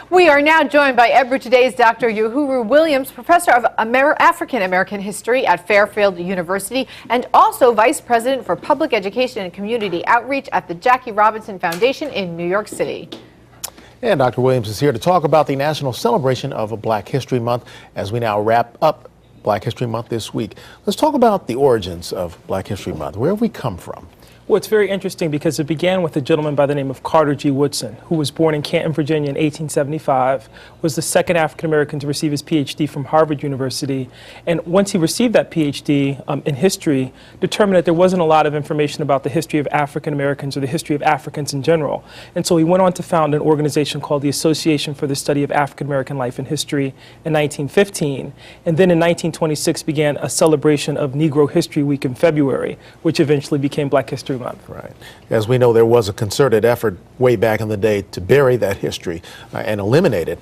We are now joined by Ebru today's Dr. Yohuru Williams, professor of African American history at Fairfield University and also vice president for public education and community outreach at the Jackie Robinson Foundation in New York City. And Dr. Williams is here to talk about the national celebration of Black History Month as we now wrap up Black History Month this week. Let's talk about the origins of Black History Month. Where have we come from? Well, it's very interesting because it began with a gentleman by the name of Carter G. Woodson, who was born in Canton, Virginia in 1875, was the second African-American to receive his Ph.D. from Harvard University. And once he received that Ph.D. In history, determined that there wasn't a lot of information about the history of African-Americans or the history of Africans in general. And so he went on to found an organization called the Association for the Study of African-American Life and History in 1915. And then in 1926 began a celebration of Negro History Week in February, which eventually became Black History Month. Right. As we know, there was a concerted effort way back in the day to bury that history and eliminate it.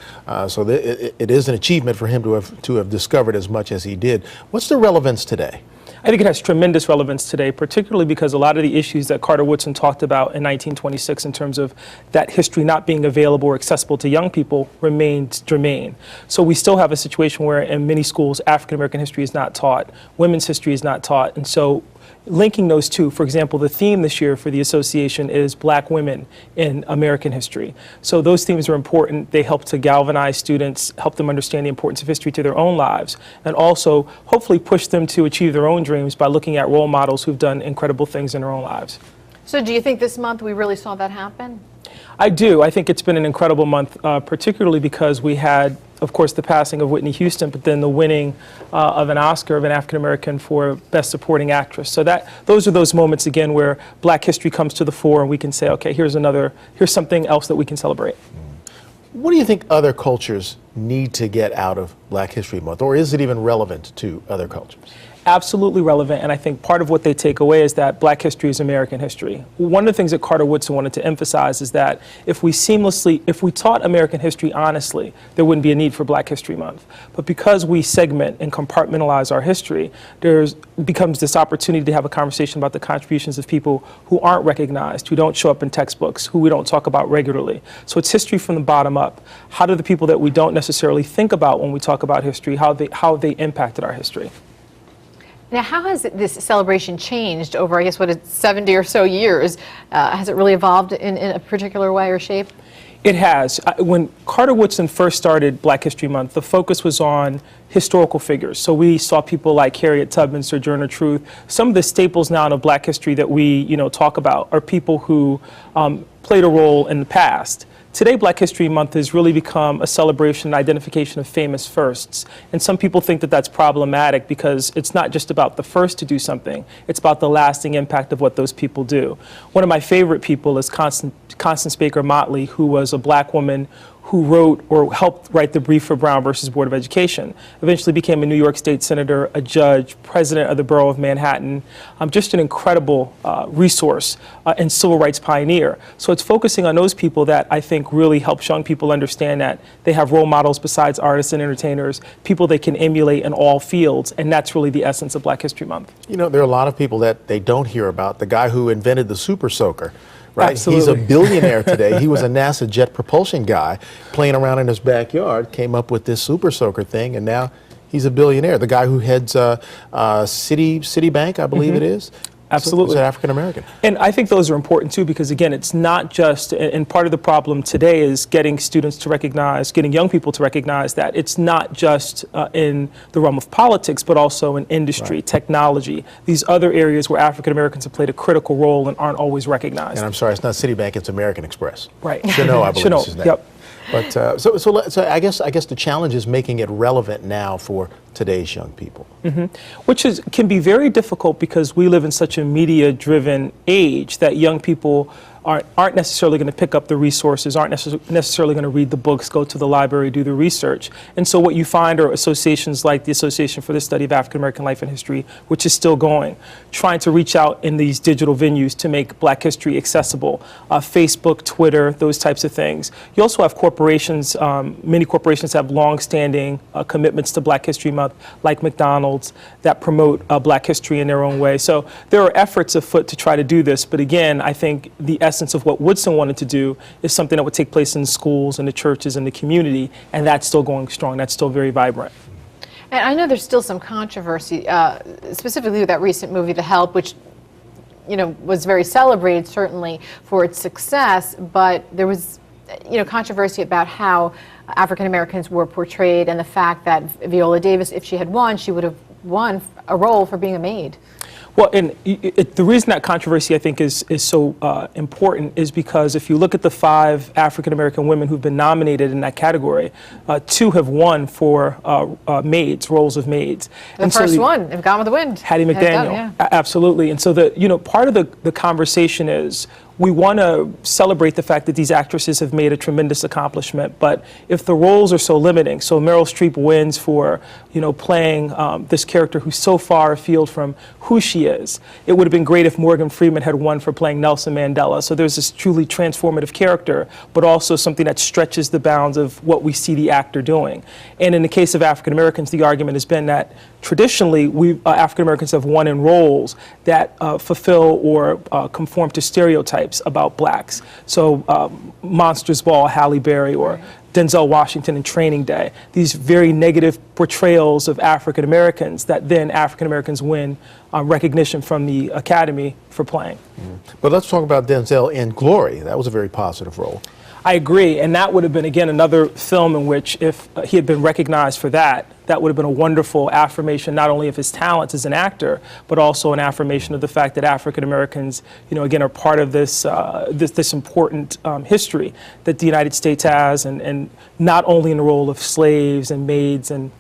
So it is an achievement for him to have discovered as much as he did. What's the relevance today? I think it has tremendous relevance today, particularly because a lot of the issues that Carter Woodson talked about in 1926 in terms of that history not being available or accessible to young people remains germane. So we still have a situation where in many schools African American history is not taught, women's history is not taught, and so linking those two, for example, the theme this year for the association is Black women in American history. So those themes are important. They help to galvanize students, help them understand the importance of history to their own lives, and also hopefully push them to achieve their own dreams by looking at role models who've done incredible things in their own lives. So do you think this month we really saw that happen? I do. I think it's been an incredible month, particularly because we had, of course, the passing of Whitney Houston, but then the winning of an Oscar of an African American for Best Supporting Actress. So those are those moments again where Black history comes to the fore, and we can say, okay, here's something else that we can celebrate. What do you think other cultures need to get out of Black History Month, or is it even relevant to other cultures? Absolutely relevant, and I think part of what they take away is that Black history is American history. One of the things that Carter Woodson wanted to emphasize is that if we taught American history honestly, there wouldn't be a need for Black History Month. But because we segment and compartmentalize our history, becomes this opportunity to have a conversation about the contributions of people who aren't recognized, who don't show up in textbooks, who we don't talk about regularly. So it's history from the bottom up. How do the people that we don't necessarily think about when we talk about history, how they impacted our history? Now, how has this celebration changed over, I guess, what is 70 or so years? Has it really evolved in a particular way or shape? It has. When Carter Woodson first started Black History Month, the focus was on historical figures. So we saw people like Harriet Tubman, Sojourner Truth. Some of the staples now of Black history that we talk about are people who played a role in the past. Today, Black History Month has really become a celebration and identification of famous firsts. And some people think that that's problematic because it's not just about the first to do something, it's about the lasting impact of what those people do. One of my favorite people is Constance Baker Motley, who was a Black woman who wrote or helped write the brief for Brown versus Board of Education, eventually became a New York State Senator, a judge, president of the Borough of Manhattan, just an incredible resource and civil rights pioneer. So it's focusing on those people that I think really helps young people understand that they have role models besides artists and entertainers, people they can emulate in all fields, and that's really the essence of Black History Month. You know, there are a lot of people that they don't hear about. The guy who invented the Super Soaker. Right? Absolutely. He's a billionaire today. He was a NASA jet propulsion guy playing around in his backyard, came up with this Super Soaker thing, and now he's a billionaire. The guy who heads Citibank, I believe it is. Absolutely. Is African American. And I think those are important too because again, it's not just, and part of the problem today is getting students to recognize, getting young people to recognize that it's not just in the realm of politics, but also in industry, right, technology, these other areas where African Americans have played a critical role and aren't always recognized. And I'm sorry, it's not Citibank, it's American Express. Right. Chanel, I believe is his name. Yep. But so I guess the challenge is making it relevant now for today's young people. Which can be very difficult because we live in such a media-driven age that young people aren't necessarily going to pick up the resources, aren't necessarily going to read the books, go to the library, do the research. And so what you find are associations like the Association for the Study of African American Life and History, which is still going, trying to reach out in these digital venues to make Black history accessible. Facebook, Twitter, those types of things. You also have corporations, many corporations have long-standing commitments to Black History Month, like McDonald's, that promote Black history in their own way. So there are efforts afoot to try to do this, but again, I think the essence of what Woodson wanted to do is something that would take place in schools and the churches and the community, and that's still going strong. That's still very vibrant. And I know there's still some controversy, specifically with that recent movie, The Help, which was very celebrated, certainly, for its success, but there was, controversy about how African Americans were portrayed and the fact that Viola Davis, if she had won, she would have won a role for being a maid. Well, and the reason that controversy, I think, is so important is because if you look at the 5 African-American women who've been nominated in that category, 2 have won for maids, roles of maids. The first one, Gone with the Wind. Hattie McDaniel, yeah. Absolutely. And so part of the conversation is we want to celebrate the fact that these actresses have made a tremendous accomplishment, but if the roles are so limiting, so Meryl Streep wins for, playing this character who's so far afield from who she is, it would have been great if Morgan Freeman had won for playing Nelson Mandela. So there's this truly transformative character, but also something that stretches the bounds of what we see the actor doing. And in the case of African Americans, the argument has been that traditionally, African Americans have won in roles that fulfill or conform to stereotypes about blacks. So Monsters Ball, Halle Berry, or Denzel Washington in Training Day. These very negative portrayals of African Americans that then African Americans win recognition from the Academy for playing. But let's talk about Denzel in Glory. That was a very positive role. I agree, and that would have been, again, another film in which if he had been recognized for that, that would have been a wonderful affirmation not only of his talents as an actor, but also an affirmation of the fact that African Americans, again, are part of this this important history that the United States has, and not only in the role of slaves and maids and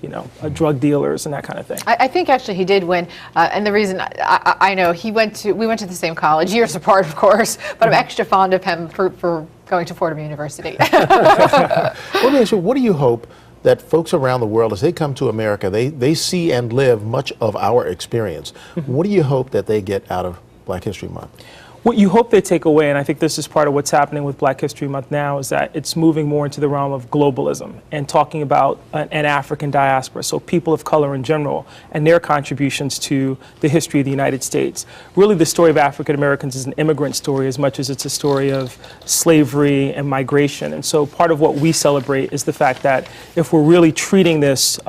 drug dealers and that kind of thing. I think actually he did win, and the reason I know we went to the same college, years apart, of course, but I'm extra fond of him for going to Fordham University. Let me ask you, what do you hope that folks around the world, as they come to America, they see and live much of our experience? What do you hope that they get out of Black History Month? What you hope they take away, and I think this is part of what's happening with Black History Month now, is that it's moving more into the realm of globalism and talking about an African diaspora, so people of color in general, and their contributions to the history of the United States. Really, the story of African Americans is an immigrant story as much as it's a story of slavery and migration. And so part of what we celebrate is the fact that if we're really treating this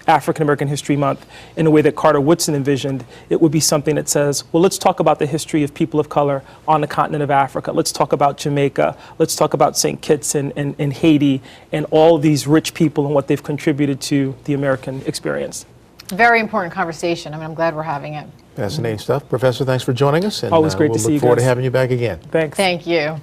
African American History Month in a way that Carter Woodson envisioned, it would be something that says, well, let's talk about the history of people of color on the continent of Africa. Let's talk about Jamaica. Let's talk about St. Kitts and Haiti and all of these rich people and what they've contributed to the American experience. Very important conversation. I'm glad we're having it. Fascinating stuff. Professor, thanks for joining us. And always great we'll to see you look forward guys. to having you back again. Thanks. Thank you.